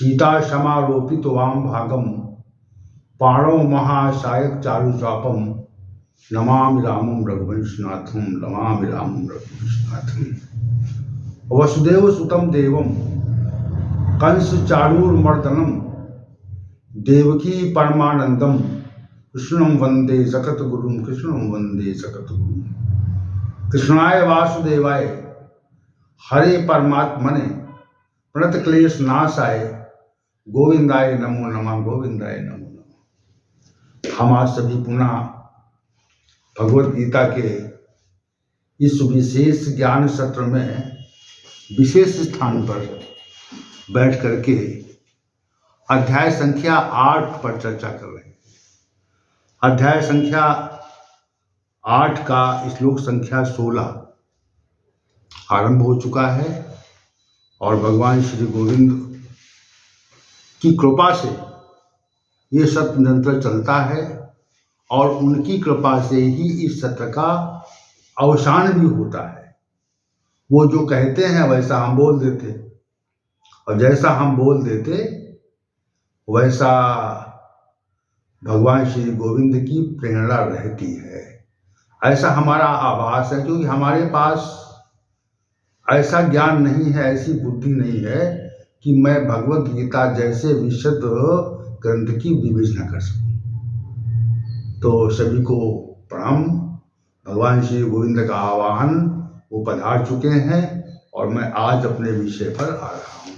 सीता समारोपित वाम भागम पाणो महासायक चारुचापम नमामि रामं रघुवंशनाथम नमामि रामं रघुवंशनाथम। वसुदेव सुतम देवम कंस चाणूरमर्दनम देवकी परमानंदम कृष्णं वंदे जगद्गुरुं कृष्णं वंदे जगद्गुरुं। कृष्णाय वासुदेवाय हरे परमात्मने प्रणत क्लेश नाशाय गोविंदाय नमो नमः गोविंदाय नमो नमः। हम आज सभी पुनः भगवत गीता के इस विशेष ज्ञान सत्र में विशेष स्थान पर बैठ करके अध्याय संख्या 8 पर चर्चा कर रहे हैं। अध्याय संख्या 8 का श्लोक संख्या 16 आरंभ हो चुका है और भगवान श्री गोविंद की कृपा से ये सत्र निरंतर चलता है और उनकी कृपा से ही इस सत्र का अवसान भी होता है। वो जो कहते हैं वैसा हम बोल देते और जैसा हम बोल देते वैसा भगवान श्री गोविंद की प्रेरणा रहती है, ऐसा हमारा आभास है। क्योंकि हमारे पास ऐसा ज्ञान नहीं है, ऐसी बुद्धि नहीं है कि मैं भगवत गीता जैसे विशुद्ध ग्रंथ की विवेचना कर सकूं। तो सभी को प्रणाम। भगवान श्री गोविंद का आवाहन वो पधार चुके हैं और मैं आज अपने विषय पर आ रहा हूं।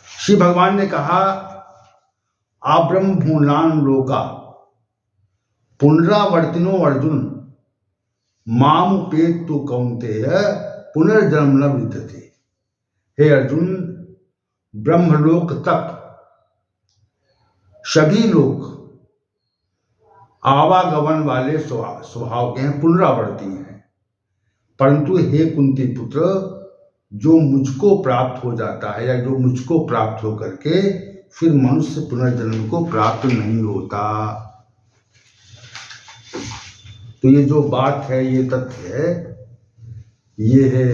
श्री भगवान ने कहा, आब्रह्म भूलान लोका पुनरावर्तिनो अर्जुन माम पेत तु कौन्तेय पुनर्जन्म न विद्यते। हे अर्जुन, ब्रह्मलोक तक सभी लोग आवागमन वाले स्वभाव के हैं, पुनरावर्ती हैं। परंतु हे कुंती पुत्र, जो मुझको प्राप्त हो जाता है या जो मुझको प्राप्त हो करके फिर मनुष्य पुनर्जन्म को प्राप्त नहीं होता। तो ये जो बात है, ये तथ्य है, ये है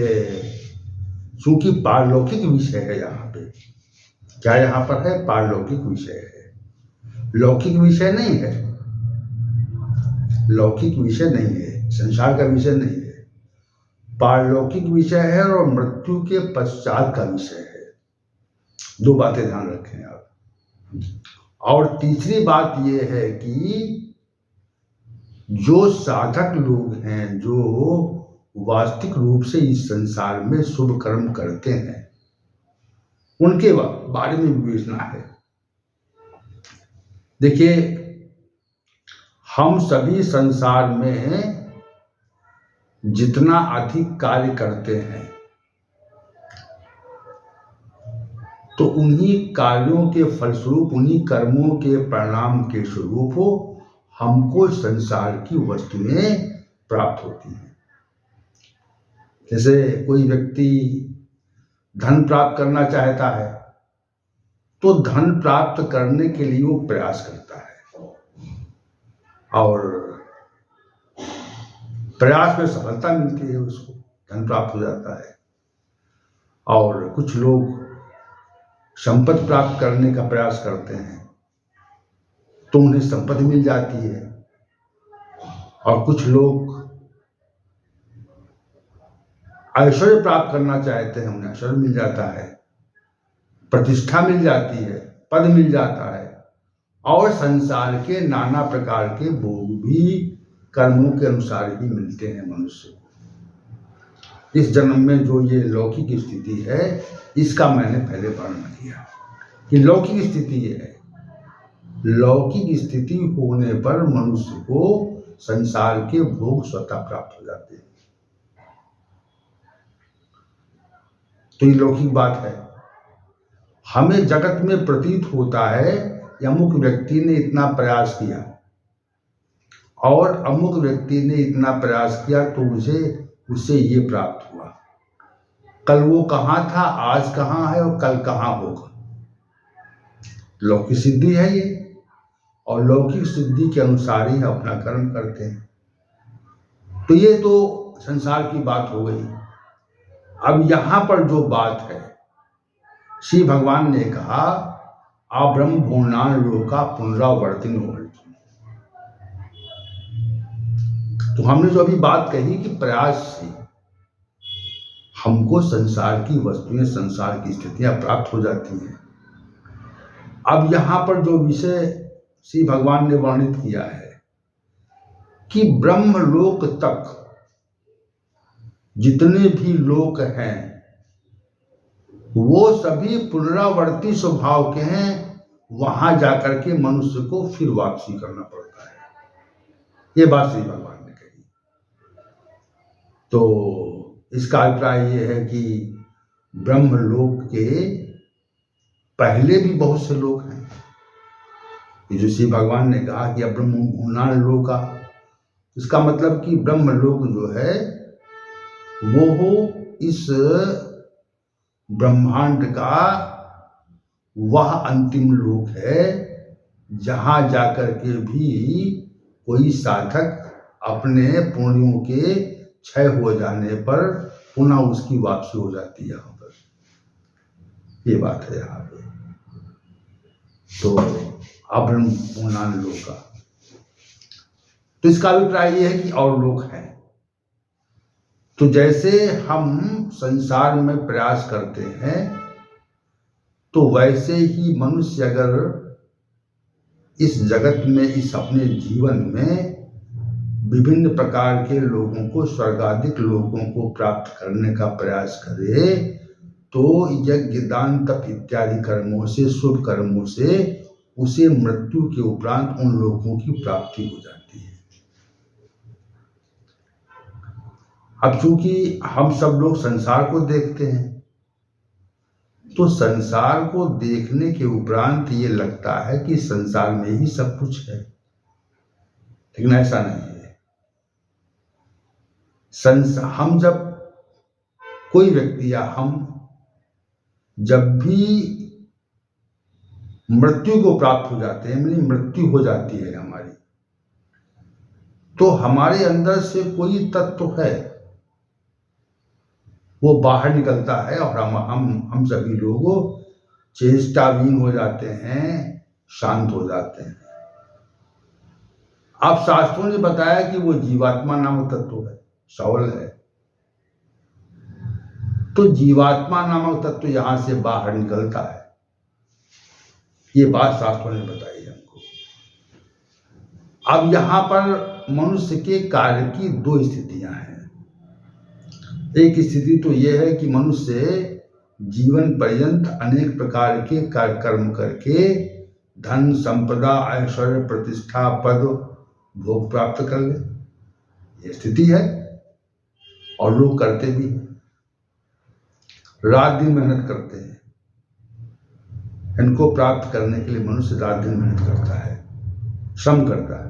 चूंकि पारलौकिक विषय है। यहाँ पे क्या यहाँ पर है? पारलौकिक विषय है, लौकिक विषय नहीं है। लौकिक विषय नहीं है, संसार का विषय नहीं है, पारलौकिक विषय है और मृत्यु के पश्चात का विषय है। दो बातें ध्यान रखें आप। और तीसरी बात यह है कि जो साधक लोग हैं, जो वास्तविक रूप से इस संसार में शुभ कर्म करते हैं, उनके बारे में विवेचना है। देखिए, हम सभी संसार में जितना अधिक कार्य करते हैं तो उन्हीं कार्यों के फलस्वरूप, उन्हीं कर्मों के परिणाम के स्वरूप हमको संसार की वस्तुएं प्राप्त होती हैं। जैसे कोई व्यक्ति धन प्राप्त करना चाहता है तो धन प्राप्त करने के लिए वो प्रयास करता है और प्रयास में सफलता मिलती है, उसको धन प्राप्त हो जाता है। और कुछ लोग संपत्ति प्राप्त करने का प्रयास करते हैं तो उन्हें संपत्ति मिल जाती है। और कुछ लोग ऐश्वर्य प्राप्त करना चाहते हैं, उन्हें ऐश्वर्य मिल जाता है, प्रतिष्ठा मिल जाती है, पद मिल जाता है और संसार के नाना प्रकार के भोग भी कर्मों के अनुसार ही मिलते हैं मनुष्य को। इस जन्म में जो ये लौकिक स्थिति है, इसका मैंने पहले वर्णन किया कि लौकिक स्थिति ये है। लौकिक स्थिति होने पर मनुष्य को संसार के भोग स्वतः प्राप्त हो जाते हैं। तो ये लौकिक बात है। हमें जगत में प्रतीत होता है कि अमुक व्यक्ति ने इतना प्रयास किया और अमुक व्यक्ति ने इतना प्रयास किया तो उसे ये प्राप्त हुआ। कल वो कहाँ था, आज कहाँ है और कल कहाँ होगा। लौकिक सिद्धि है ये, और लौकिक सिद्धि के अनुसार ही अपना कर्म करते हैं। तो ये तो संसार की बात हो गई। अब यहाँ पर जो बात है, श्री भगवान ने कहा आब्रह्म भुवनान लोका पुनरावर्तिनो अर्जुन। तो हमने जो अभी बात कही कि प्रयास से हमको संसार की वस्तुएं, संसार की स्थितियां प्राप्त हो जाती हैं। अब यहां पर जो विषय श्री भगवान ने वर्णित किया है कि ब्रह्मलोक तक जितने भी लोक हैं वो सभी पुनरावर्ती स्वभाव के हैं। वहां जाकर के मनुष्य को फिर वापसी करना पड़ता है। ये बात श्री भगवान ने कही। तो इसका अभिप्राय ये है कि ब्रह्मलोक के पहले भी बहुत से लोग हैं। जो श्री भगवान ने कहा कि अब्रह्म भुवनान लोका, इसका मतलब कि ब्रह्मलोक जो है वो हो इस ब्रह्मांड का वह अंतिम लोक है जहां जाकर के भी कोई साधक अपने पुण्यों के क्षय हो जाने पर पुनः उसकी वापसी हो जाती है। यहाँ पर ये बात है। यहाँ पे तो अब्रह्म भुवनान लोका, तो इसका अभिप्राय ये है कि और लोग हैं। तो जैसे हम संसार में प्रयास करते हैं तो वैसे ही मनुष्य अगर इस जगत में, इस अपने जीवन में विभिन्न प्रकार के लोगों को, स्वर्गादिक लोगों को प्राप्त करने का प्रयास करे तो यज्ञ दान तप इत्यादि कर्मों से, शुभ कर्मों से उसे मृत्यु के उपरांत उन लोगों की प्राप्ति हो जाती है। अब चूंकि हम सब लोग संसार को देखते हैं तो संसार को देखने के उपरांत ये लगता है कि संसार में ही सब कुछ है, लेकिन ऐसा नहीं है। हम जब, कोई व्यक्ति या हम जब भी मृत्यु को प्राप्त हो जाते हैं, यानी मृत्यु हो जाती है हमारी, तो हमारे अंदर से कोई तत्व है वो बाहर निकलता है और हम सभी लोग चेष्टाविहीन हो जाते हैं, शांत हो जाते हैं। अब शास्त्रों ने बताया कि वो जीवात्मा नामक तत्व है, शौल है। तो जीवात्मा नामक तत्व यहां से बाहर निकलता है, ये बात शास्त्रों ने बताई हमको। अब यहां पर मनुष्य के कार्य की दो स्थितियां हैं। एक स्थिति तो यह है कि मनुष्य जीवन पर्यंत अनेक प्रकार के कर्म करके धन, संपदा, ऐश्वर्य, प्रतिष्ठा, पद, भोग प्राप्त कर ले, ये स्थिति है। और लोग करते भी हैं, रात दिन मेहनत करते हैं। इनको प्राप्त करने के लिए मनुष्य रात दिन मेहनत करता है, श्रम करता है।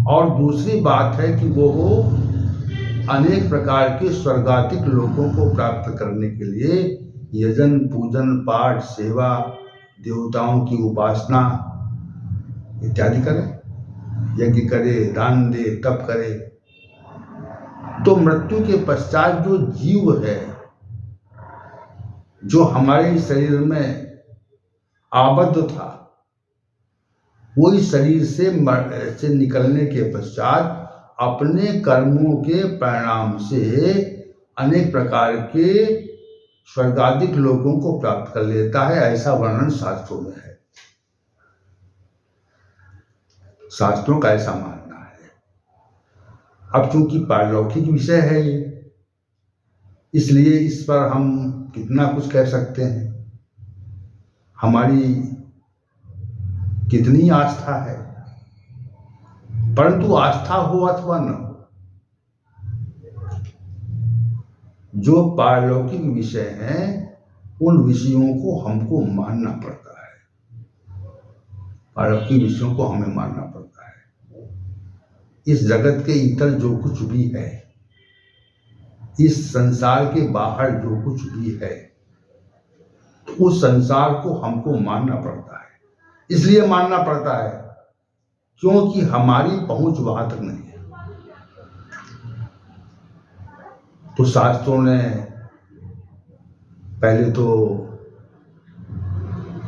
और दूसरी बात है कि वो अनेक प्रकार के स्वर्गातिक लोगों को प्राप्त करने के लिए यजन, पूजन, पाठ, सेवा, देवताओं की उपासना इत्यादि करे, यज्ञ करे, दान दे, तप करे। तो मृत्यु के पश्चात जो जीव है, जो हमारे शरीर में आबद्ध था, वो इस शरीर से निकलने के पश्चात अपने कर्मों के परिणाम से अनेक प्रकार के स्वर्गादिक लोगों को प्राप्त कर लेता है। ऐसा वर्णन शास्त्रों में है, शास्त्रों का ऐसा मानना है। अब चूंकि पारलौकिक विषय है ये, इसलिए इस पर हम कितना कुछ कह सकते हैं, हमारी कितनी आस्था है। परंतु आस्था हो अथवा न हो, जो पारलौकिक विषय हैं उन विषयों को हमको मानना पड़ता है। पारलौकिक विषयों को हमें मानना पड़ता है। इस जगत के इतर जो कुछ भी है, इस संसार के बाहर जो कुछ भी है, तो उस संसार को हमको मानना पड़ता है। इसलिए मानना पड़ता है क्योंकि हमारी पहुंच वहां तक नहीं है। तो शास्त्रों ने पहले तो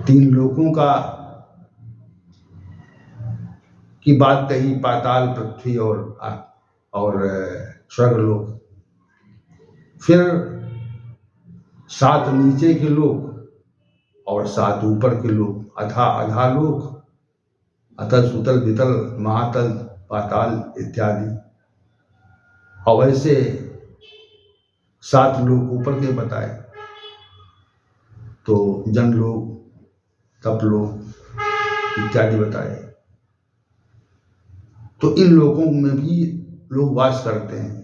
तीन लोकों की बात कही, पाताल, पृथ्वी और स्वर्गलोक। फिर 7 नीचे के लोक और 7 ऊपर के लोक, अथा अधालोक, अतल, सुतल, वितल, महातल, पाताल इत्यादि। और वैसे 7 लोक ऊपर के बताए, तो जनलोक, तपलोक इत्यादि बताए। तो इन लोकों में भी लोग वास करते हैं।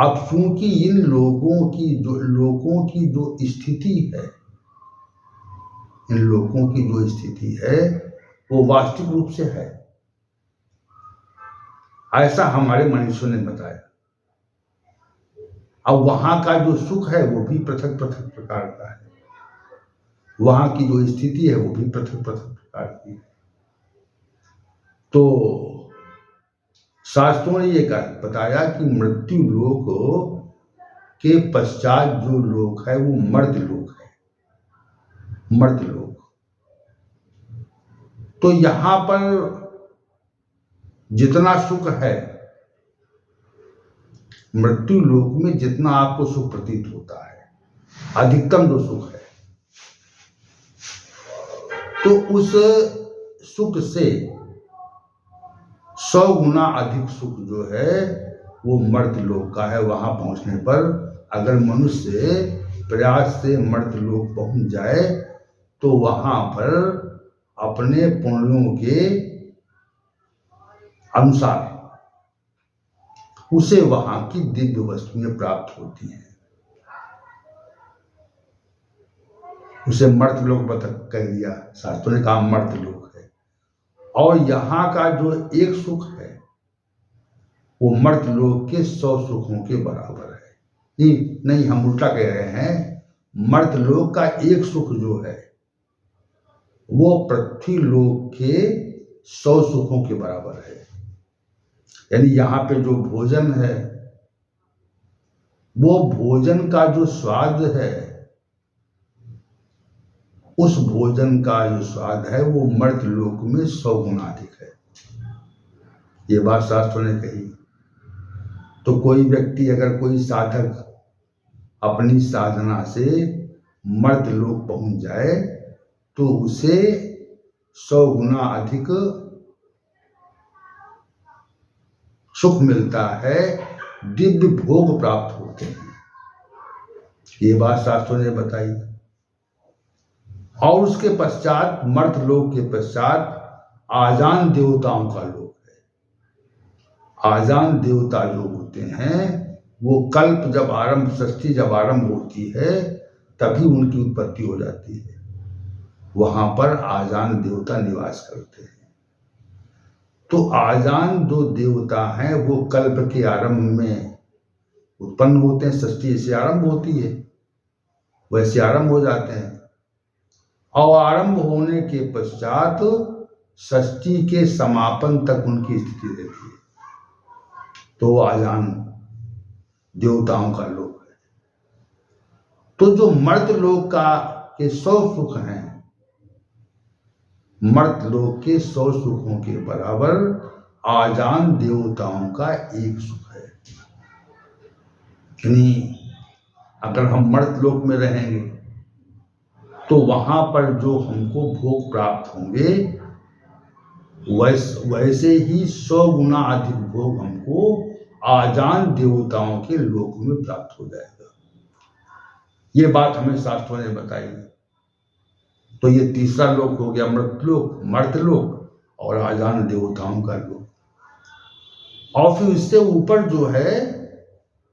अब चूंकि इन लोगों की जो स्थिति है, इन लोगों की जो स्थिति है वो वास्तविक रूप से है, ऐसा हमारे मनुष्यों ने बताया। अब वहां का जो सुख है वो भी पृथक पृथक प्रकार का है, वहां की जो स्थिति है वो भी पृथक पृथक प्रकार की है। तो शास्त्रों ने ये बताया कि मृत्यु लोक के पश्चात जो लोक है वो मर्द लोक है, मर्द लोक। तो यहां पर जितना सुख है, मृत्यु लोक में जितना आपको सुख प्रतीत होता है, अधिकतम जो सुख है, तो उस सुख से 100 गुना अधिक सुख जो है वो मर्द लोक का है। वहां पहुंचने पर अगर मनुष्य प्रयास से मर्द लोक पहुंच जाए तो वहां पर अपने पुण्यों के अनुसार उसे वहां की दिव्य वस्तुएं प्राप्त होती हैं। उसे मर्द लोक कह दिया, शास्त्रों ने कहा मर्द लोक है। और यहाँ का जो एक सुख है वो मर्द लोक के 100 सुखों के बराबर है। नहीं, हम उल्टा कह रहे हैं, मर्द लोक का एक सुख जो है वो पृथ्वी लोक के 100 सुखों के बराबर है। यानी यहाँ पे जो भोजन है, वो भोजन का जो स्वाद है, उस भोजन का जो स्वाद है वो मर्द लोक में 100 गुना अधिक है। ये बात शास्त्रों ने कही। तो कोई व्यक्ति, अगर कोई साधक अपनी साधना से मर्द लोक पहुंच जाए तो उसे 100 गुना अधिक सुख मिलता है, दिव्य भोग प्राप्त होते हैं। ये बात शास्त्रों ने बताई। और उसके पश्चात, मर्द लोक के पश्चात आजान देवताओं का लोक है। आजान देवता जो होते हैं वो कल्प जब आरंभ, सृष्टि जब आरंभ होती है तभी उनकी उत्पत्ति हो जाती है। वहां पर आजान देवता निवास करते हैं। तो आजान जो देवता हैं वो कल्प के आरंभ में उत्पन्न होते हैं। सृष्टि से आरंभ होती है, वैसे आरंभ हो जाते हैं। और आरंभ होने के पश्चात सृष्टि के समापन तक उनकी स्थिति रहती है। तो आजान देवताओं का लोक है। तो जो मर्द लोक के 100 सुख हैं, मर्द लोक के 100 सुखों के बराबर आजान देवताओं का एक सुख है। यानी अगर हम मर्द लोक में रहेंगे तो वहां पर जो हमको भोग प्राप्त होंगे वैसे ही 100 गुना अधिक भोग हमको आजान देवताओं के लोक में प्राप्त हो जाएगा। ये बात हमें शास्त्रों ने बताई। तो ये तीसरा लोक हो गया मर्द लोक और आजान देवताओं का लोक। और फिर इससे ऊपर जो है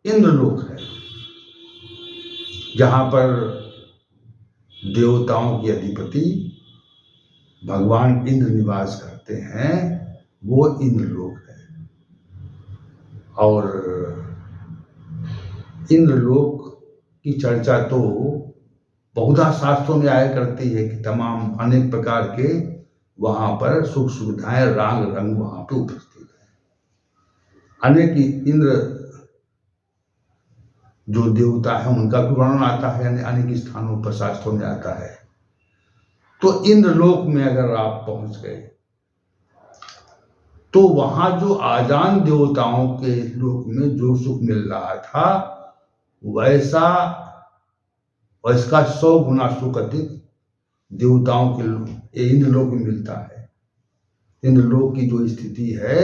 इंद्र लोक है, जहां पर देवताओं के अधिपति भगवान इंद्र निवास करते हैं, वो इंद्र लोक है। और इंद्र लोक की चर्चा तो बहुधा शास्त्रों में आया करती है कि तमाम अनेक प्रकार के वहां पर सुख सुविधाएं, राग रंग वहां पे उपस्थित है। अनेक इंद्र जो देवता है उनका भी वर्णन आता है, अनेक स्थानों पर शास्त्रों में आता है। तो इंद्रलोक में अगर आप पहुंच गए तो वहां जो आजान देवताओं के लोक में जो सुख मिल रहा था वैसा और इसका 100 गुना सुख अधिक देवताओं के इंद्रलोक में मिलता है। इंद्रलोक की जो स्थिति है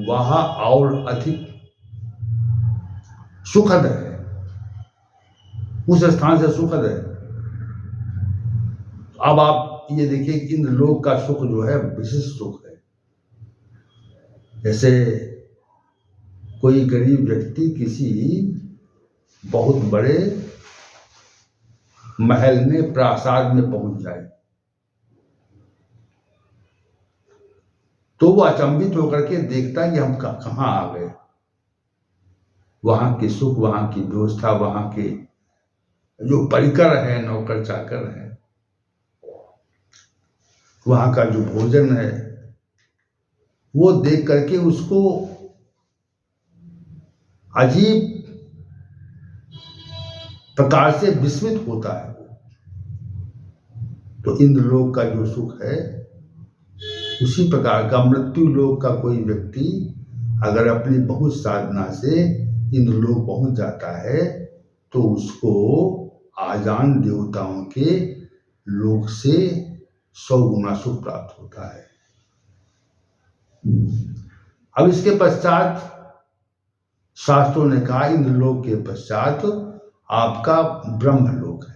वह और अधिक सुखद है, उस स्थान से सुखद है। अब आप ये देखिए कि इंद्रलोक का सुख जो है विशिष्ट सुख है। जैसे कोई गरीब व्यक्ति किसी बहुत बड़े महल में प्रासाद में पहुंच जाए तो वो अचंभित होकर के देखता है कि हम कहाँ आ गए। वहां के सुख, वहां की व्यवस्था, वहां के जो परिकर है, नौकर चाकर है, वहां का जो भोजन है, वो देख करके उसको अजीब प्रकार से विस्मित होता है। तो इंद्रलोक का जो सुख है उसी प्रकार का मृत्यु लोक का कोई व्यक्ति अगर अपनी बहुत साधना से इंद्रलोक पहुंच जाता है तो उसको आजान देवताओं के लोक से 100 गुना सुख प्राप्त होता है। अब इसके पश्चात शास्त्रों ने कहा इंद्रलोक के पश्चात आपका ब्रह्मलोक है।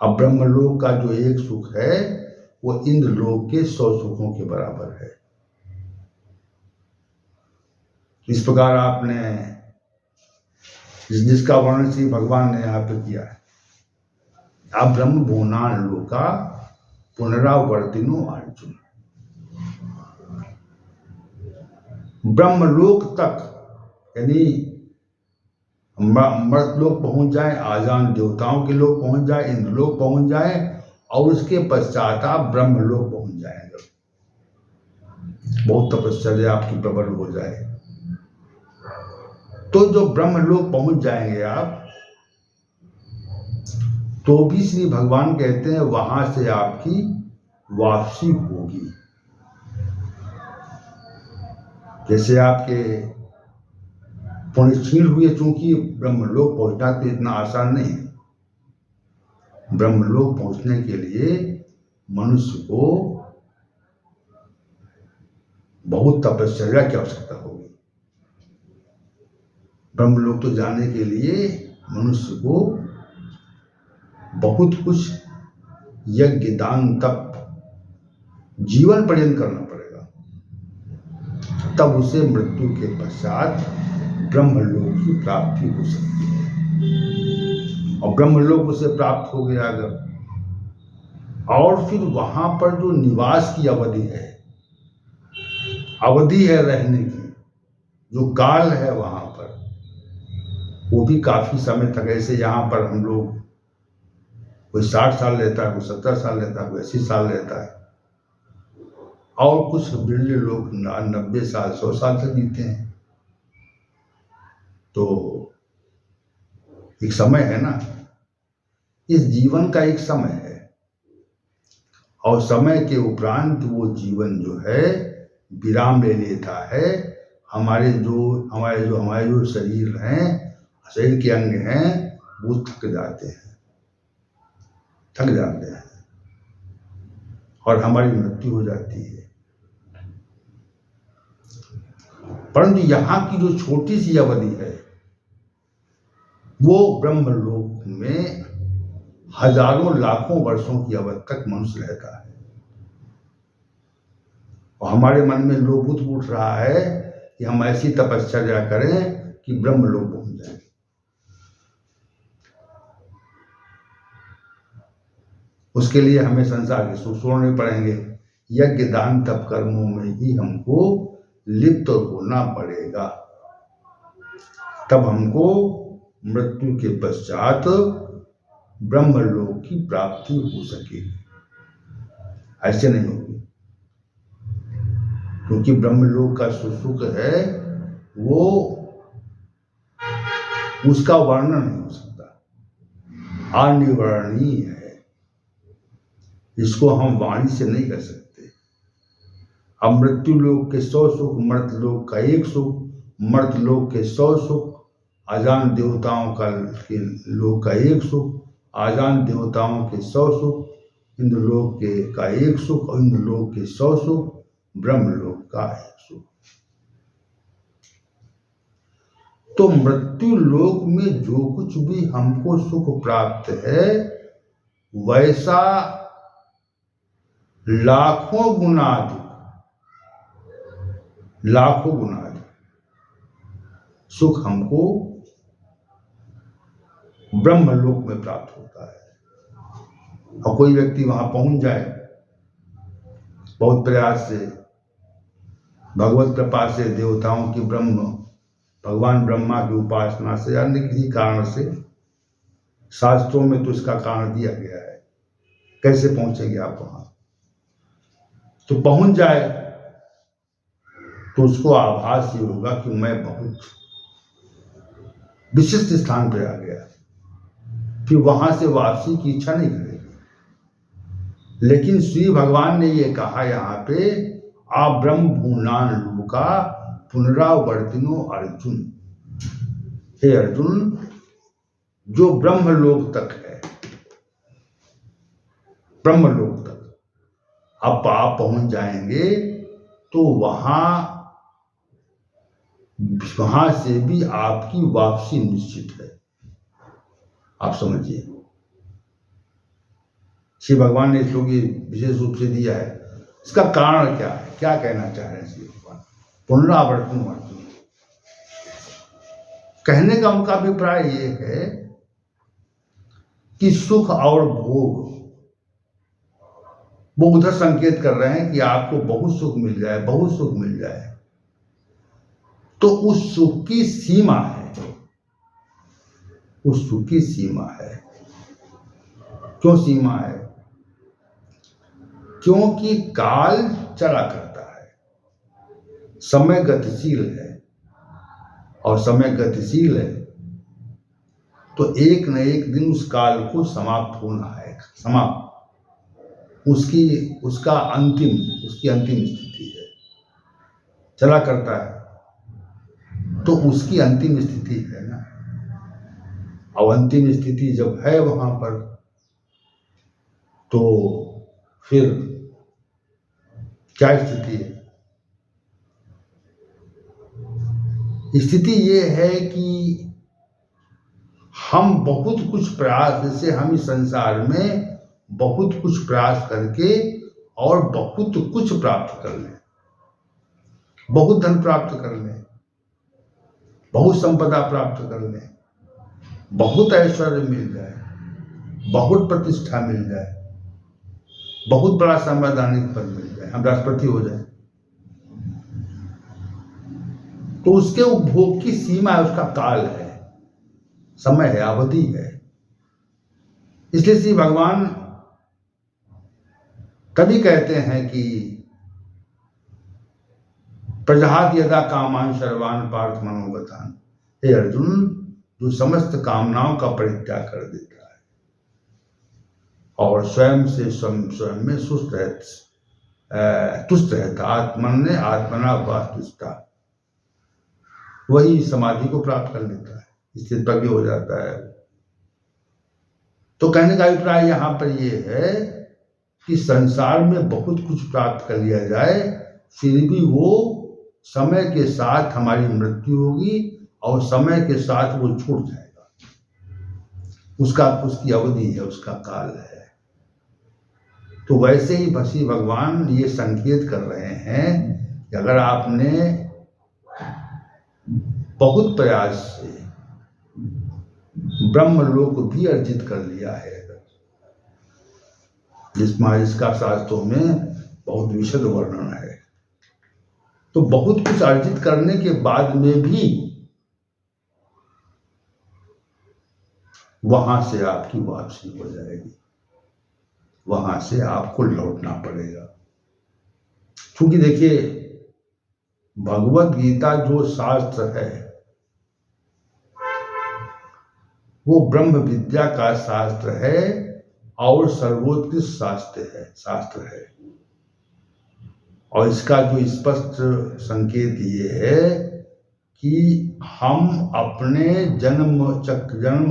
अब ब्रह्मलोक का जो एक सुख है वो इंद्रलोक के 100 सुखों के बराबर है। इस प्रकार आपने जिसका वर्णन श्री भगवान ने यहाँ पे किया है, आप ब्रह्म भुवनान लोका पुनरावर्तिनो अर्जुन। ब्रह्मलोक तक यानी मर्तलोक पहुंच जाए, आजान देवताओं के लोग पहुंच जाए, इंद्रलोक पहुंच जाए और उसके पश्चात आप ब्रह्मलोक पहुंच जाएंगे। बहुत तपस्या आपकी प्रबल हो जाए तो जो ब्रह्मलोक पहुंच जाएंगे आप, तो भी श्री भगवान कहते हैं वहां से आपकी वापसी होगी। जैसे आपके पुण्य क्षीण हुए, चूंकि ब्रह्मलोक पहुंचना तो इतना आसान नहीं है। ब्रह्मलोक पहुंचने के लिए मनुष्य को बहुत तपस्या की आवश्यकता होगी। ब्रह्मलोक तो जाने के लिए मनुष्य को बहुत कुछ यज्ञ, दान, तप जीवन पर्यंत करना पड़ेगा, तब उसे मृत्यु के पश्चात ब्रह्मलोक की प्राप्ति हो सकती है। और ब्रह्मलोक उसे प्राप्त हो गया अगर, और फिर वहां पर जो निवास की अवधि है रहने की, जो काल है वहां पर, वो भी काफी समय तक। ऐसे यहाँ पर हम लोग कोई 60 साल लेता है, कोई 70 साल लेता है, कोई 80 साल लेता है, और कुछ बिरले लोग 90 साल 100 साल तक जीते हैं। तो एक समय है ना, इस जीवन का एक समय है, और समय के उपरांत वो जीवन जो है विराम ले लेता है। हमारे जो शरीर हैं, शरीर के अंग हैं, वो थक जाते हैं और हमारी मृत्यु हो जाती है। परंतु यहाँ की जो छोटी सी अवधि है वो ब्रह्मलोक में हजारों लाखों वर्षों की अवधि तक मनुष्य रहता है। और हमारे मन में लोभ उठ रहा है कि हम ऐसी तपस्या करें कि ब्रह्मलोक पहुंच जाए। उसके लिए हमें संसार के सुख छोड़ने पड़ेंगे। यज्ञ, दान, तप कर्मों में ही हमको लिप्त होना पड़ेगा, तब हमको मृत्यु के पश्चात ब्रह्मलोक की प्राप्ति हो सकेगी। ऐसे नहीं होगी, क्योंकि ब्रह्मलोक का सुख है वो उसका वर्णन नहीं हो सकता। अनिवारणीय है, इसको हम वाणी से नहीं कर सकते। अब मृत्यु लोक के 100 सुख, मर्त लोक का 1 सुख, मर्त लोक के 100 सुख, अजान देवताओं का के लोक का 1 सुख, अजान देवताओं के 100 सुख, इंद्रलोक के का 1 सुख और इंद्रलोक के 100 सुख, ब्रह्मलोक का 1 सुख। तो मृत्यु लोक में जो कुछ भी हमको सुख प्राप्त है वैसा लाखों गुना अधिक सुख हमको ब्रह्मलोक में प्राप्त होता है। और कोई व्यक्ति वहां पहुंच जाए बहुत प्रयास से, भगवत कृपा से, देवताओं की भगवान ब्रह्मा की उपासना से या अन्य किसी कारण से, शास्त्रों में तो इसका कारण दिया गया है कैसे पहुंचेंगे आप वहां, तो पहुंच जाए तो उसको आभास ये होगा कि मैं बहुत विशिष्ट स्थान पर आ गया, फिर वहां से वापसी की इच्छा नहीं करेगी। लेकिन श्री भगवान ने ये कहा यहाँ पे, आ ब्रह्म भूनान लोका पुनरावर्तिनो अर्जुन, हे अर्जुन, जो ब्रह्मलोक तक है, ब्रह्मलोक तक अब आप पहुंच जाएंगे तो वहां से भी आपकी वापसी निश्चित है। आप समझिए, श्री भगवान ने इसको विशेष रूप से दिया है। इसका कारण क्या है, क्या कहना चाह रहे हैं श्री भगवान? पुनरावर्तन अर्जुन, कहने का उनका अभिप्राय ये है कि सुख और भोग, वो उधर संकेत कर रहे हैं कि आपको बहुत सुख मिल जाए, बहुत सुख मिल जाए, तो उस सुख की सीमा है, उस सुख की सीमा है। क्यों सीमा है? क्योंकि काल चला करता है, समय गतिशील है, और समय गतिशील है तो एक न एक दिन उस काल को समाप्त होना है, उसकी अंतिम स्थिति है। चला करता है तो उसकी अंतिम स्थिति है ना, और अंतिम स्थिति जब है वहां पर तो फिर क्या स्थिति है? स्थिति ये है कि हम बहुत कुछ प्रयास, जैसे हम इस संसार में बहुत कुछ प्रयास करके और बहुत कुछ प्राप्त कर लें, बहुत धन प्राप्त कर लें, बहुत संपदा प्राप्त कर लें, बहुत ऐश्वर्य मिल जाए, बहुत प्रतिष्ठा मिल जाए, बहुत बड़ा संवैधानिक पद मिल जाए, हम राष्ट्रपति हो जाए, तो उसके उपभोग की सीमा है, उसका काल है, समय है, अवधि है। इसलिए श्री भगवान तभी कहते हैं कि प्रजहात यदा कामान सर्वान पार्थ मनोगतान, हे अर्जुन, जो समस्त कामनाओं का परित्याग कर देता है और स्वयं में तुष्ट रहता, आत्मना वास्तुष्टा, वही समाधि को प्राप्त कर लेता है, स्थित प्रज्ञ हो जाता है। तो कहने का अभिप्राय यहाँ पर ये है कि संसार में बहुत कुछ प्राप्त कर लिया जाए, फिर भी वो समय के साथ हमारी मृत्यु होगी और समय के साथ वो छूट जाएगा, उसकी अवधि है, उसका काल है। तो वैसे ही श्री भगवान ये संकेत कर रहे हैं कि अगर आपने बहुत प्रयास से ब्रह्मलोक भी अर्जित कर लिया है, जिसका शास्त्रों में बहुत विशद वर्णन है, तो बहुत कुछ अर्जित करने के बाद में भी वहां से आपकी वापसी हो जाएगी, वहां से आपको लौटना पड़ेगा। क्योंकि देखिए, भगवत गीता जो शास्त्र है वो ब्रह्म विद्या का शास्त्र है और सर्वोत्कृष्ट शास्त्र है। और इसका जो स्पष्ट संकेत ये है कि हम अपने जन्म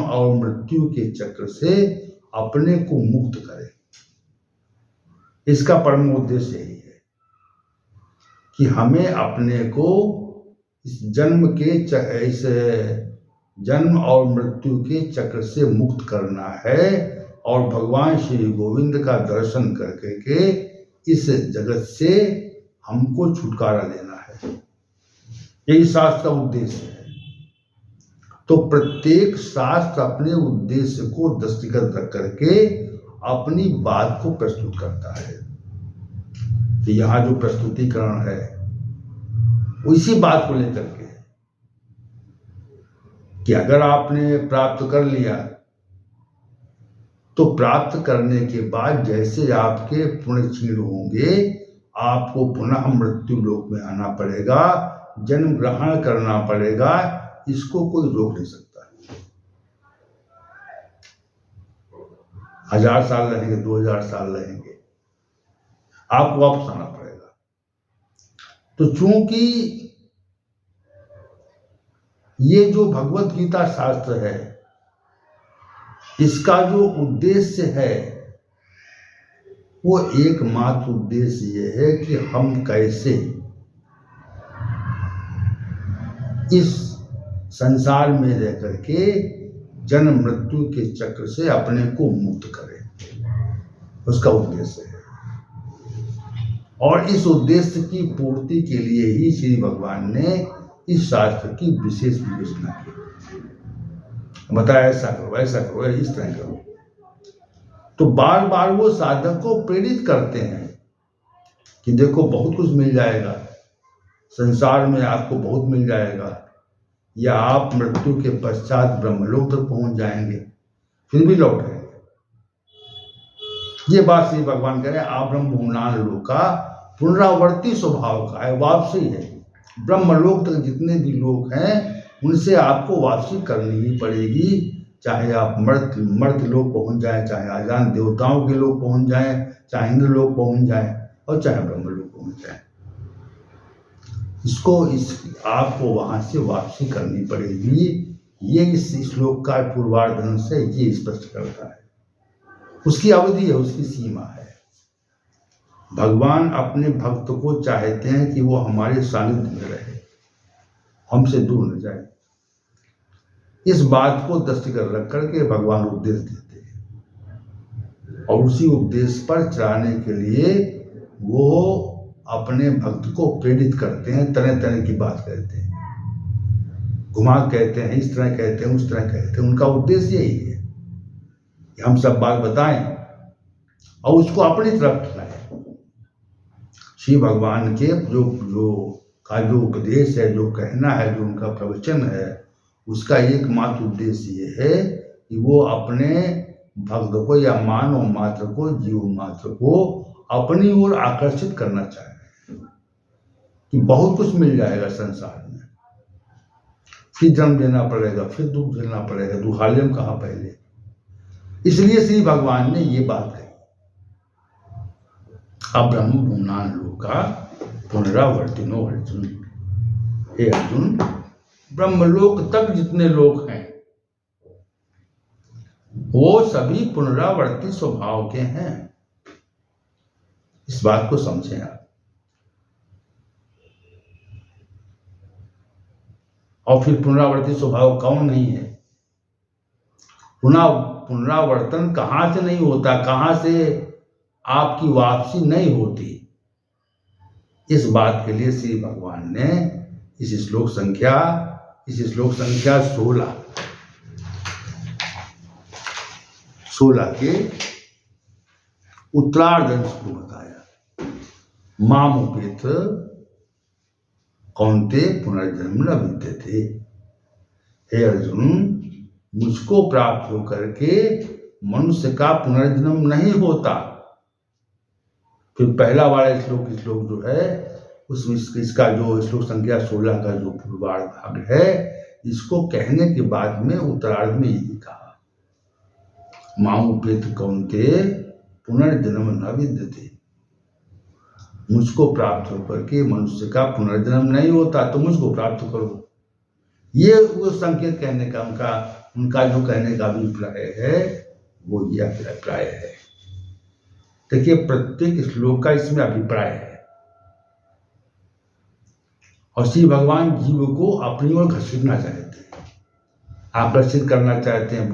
और मृत्यु के चक्र से अपने को मुक्त करें। इसका परम उद्देश्य यही है कि हमें अपने को इस जन्म और मृत्यु के चक्र से मुक्त करना है और भगवान श्री गोविंद का दर्शन करके इस जगत से हमको छुटकारा लेना है। यही शास्त्र का उद्देश्य है। तो प्रत्येक शास्त्र अपने उद्देश्य को दृष्टिगत रख करके अपनी बात को प्रस्तुत करता है। तो यहाँ जो प्रस्तुतिकरण है उसी बात को लेकर के कि अगर आपने प्राप्त कर लिया तो प्राप्त करने के बाद जैसे आपके पुण्य क्षीण होंगे आपको पुनः मृत्यु लोक में आना पड़ेगा, जन्म ग्रहण करना पड़ेगा। इसको कोई रोक नहीं सकता। 1000 साल रहेंगे, 2000 साल रहेंगे, आपको वापस आना पड़ेगा। तो चूंकि ये जो भगवत गीता शास्त्र है इसका जो उद्देश्य है वो एकमात्र उद्देश्य ये है कि हम कैसे इस संसार में रह करके जन्म मृत्यु के चक्र से अपने को मुक्त करें, उसका उद्देश्य है। और इस उद्देश्य की पूर्ति के लिए ही श्री भगवान ने इस शास्त्र की विशेष विवेचना की, बताया ऐसा करो, ऐसा करो, इस तरह करो। तो बार बार वो साधक को प्रेरित करते हैं कि देखो बहुत कुछ मिल जाएगा, संसार में आपको बहुत मिल जाएगा, या आप मृत्यु के पश्चात ब्रह्मलोक तक पहुंच जाएंगे, फिर भी लौट आएंगे। ये बात श्री भगवान कह रहे हैं, आप ब्रह्म भुवनान लोका पुनरावर्ती स्वभाव का है, वापसी है। ब्रह्मलोक तक जितने भी लोग हैं उनसे आपको वापसी करनी ही पड़ेगी, चाहे आप मर्त लोग पहुंच जाएं, चाहे अजान देवताओं के लोग पहुंच जाएं, चाहे इंद्र लोग पहुंच जाएं और चाहे ब्रह्म लोग पहुंच जाएं। आपको वहां से वापसी करनी पड़ेगी। ये इस श्लोक का पूर्वार्ध से ये स्पष्ट करता है। उसकी अवधि है, उसकी सीमा है। भगवान अपने भक्त को चाहते हैं कि वो हमारे सानिध्य में रहे, हमसे दूर न जाए। इस बात को दृष्टिगत रख करके भगवान उपदेश देते हैं और उसी उपदेश पर चलाने के लिए वो अपने भक्त को प्रेरित करते हैं, तरह तरह की बात कहते हैं, घुमा कहते हैं, इस तरह कहते हैं, उस तरह कहते हैं। उनका उद्देश्य यही है कि हम सब बात बताएं और उसको अपनी तरफ लाएं। श्री भगवान के जो उपदेश है, जो कहना है, जो उनका प्रवचन है, उसका एकमात्र उद्देश्य ये है कि वो अपने भक्त को या मानव मात्र को, जीव मात्र को अपनी ओर आकर्षित करना चाहे कि बहुत कुछ मिल जाएगा संसार में, फिर जन्म देना पड़ेगा, फिर दुख झेलना पड़ेगा, दुखालयम कहा पहले। इसलिए श्री भगवान ने ये बात कही, अब ब्रह्म भुवनान लोका पुनरावर्तिनो अर्जुन। हे अर्जुन, ब्रह्मलोक तक जितने लोग हैं वो सभी पुनरावर्ती स्वभाव के हैं। इस बात को समझें आप। और फिर पुनरावर्ती स्वभाव कौन नहीं है? पुनरावर्तन कहां से नहीं होता, कहां से आपकी वापसी नहीं होती, इस बात के लिए श्री भगवान ने इस श्लोक संख्या 16 के उत्तरार्ध अंश को बताया। माम उपेत कौन्ते पुनर्जन्म न विद्यते। हे अर्जुन, मुझको प्राप्त होकर के मनुष्य का पुनर्जन्म नहीं होता। फिर पहला वाला श्लोक जो है उसमें इसका जो श्लोक संख्या 16 का जो पूर्वार्ध भाग है, इसको कहने के बाद में उत्तरार्ध में यही कहा मामुपेत कौन्ते पुनर्जन्म न विद्यते। मुझको प्राप्त होकर के मनुष्य का पुनर्जन्म नहीं होता, तो मुझको प्राप्त करो। ये वो संकेत कहने का उनका जो कहने का अभिप्राय है वो ये अभिप्राय है। देखिए, प्रत्येक श्लोक का इसमें अभिप्राय है और श्री भगवान जीव को अपनी ओर घसीटना चाहते हैं, आकर्षित करना चाहते हैं।